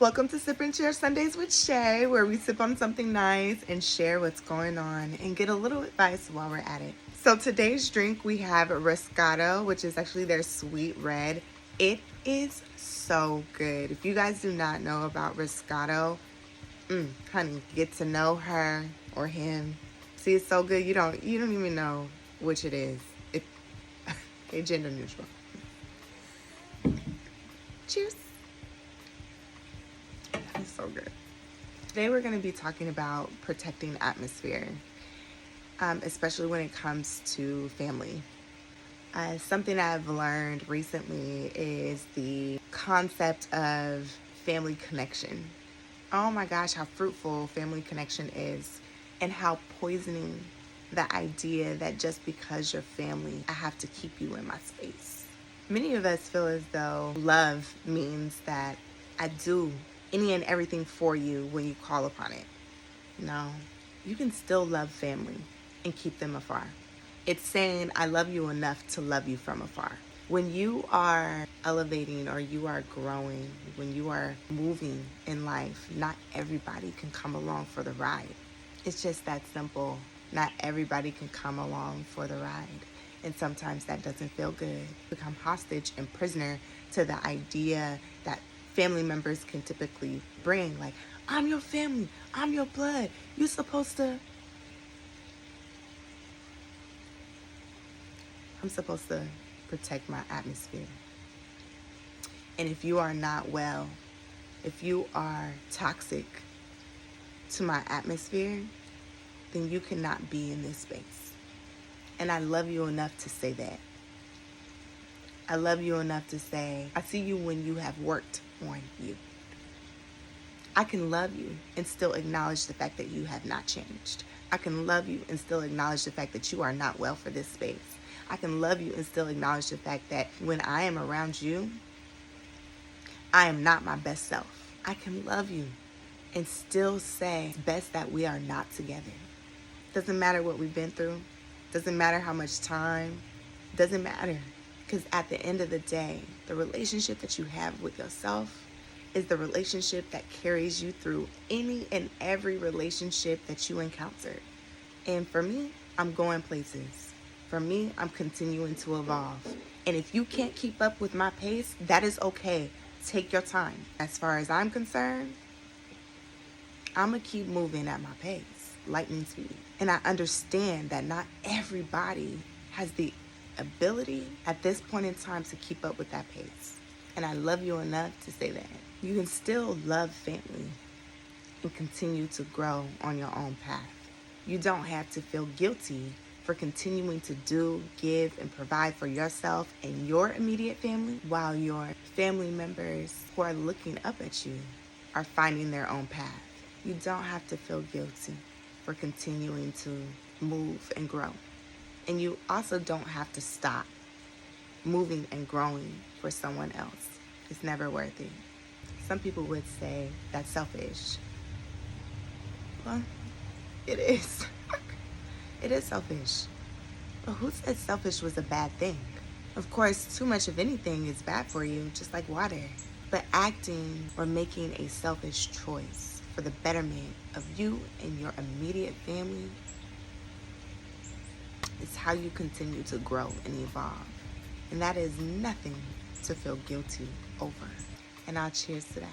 Welcome to Sip and Share Sundays with Shay, where we sip on something nice and share what's going on and get a little advice while we're at it. So today's drink, we have Riscato, which is actually their sweet red. It is so good. If you guys do not know about Riscato, honey, get to know her or him. See, it's so good. You don't even know which it is. They gender neutral. Cheers. It's so good. Today we're going to be talking about protecting atmosphere, especially when it comes to family. Something I've learned recently is the concept of family connection. Oh my gosh, how fruitful family connection is, and how poisoning the idea that just because you're family, I have to keep you in my space. Many of us feel as though love means that I do any and everything for you when you call upon it. No, you can still love family and keep them afar. It's saying I love you enough to love you from afar. When you are elevating or you are growing, when you are moving in life, not everybody can come along for the ride. It's just that simple. Not everybody can come along for the ride. And sometimes that doesn't feel good. Become hostage and prisoner to the idea that family members can typically bring. Like, I'm your family. I'm your blood. You're supposed to... I'm supposed to protect my atmosphere. And if you are not well, if you are toxic to my atmosphere, then you cannot be in this space. And I love you enough to say that. I love you enough to say, I see you when you have worked on you. I can love you and still acknowledge the fact that you have not changed. I can love you and still acknowledge the fact that you are not well for this space. I can love you and still acknowledge the fact that when I am around you, I am not my best self. I can love you and still say it's best that we are not together. Doesn't matter what we've been through. Doesn't matter how much time. Doesn't matter. Because at the end of the day, the relationship that you have with yourself is the relationship that carries you through any and every relationship that you encounter. And for me, I'm going places. For me, I'm continuing to evolve. And if you can't keep up with my pace, that is okay. Take your time. As far as I'm concerned, I'm going to keep moving at my pace, lightning speed. And I understand that not everybody has the ability at this point in time to keep up with that pace. And I love you enough to say that. You can still love family and continue to grow on your own path. You don't have to feel guilty for continuing to do, give, and provide for yourself and your immediate family while your family members who are looking up at you are finding their own path. You don't have to feel guilty for continuing to move and grow. And you also don't have to stop moving and growing for someone else. It's never worth it. Some people would say that's selfish. Well, it is. It is selfish. But who said selfish was a bad thing? Of course, too much of anything is bad for you, just like water. But acting or making a selfish choice for the betterment of you and your immediate family is how you continue to grow and evolve. And that is nothing to feel guilty over. And I'll cheers to that.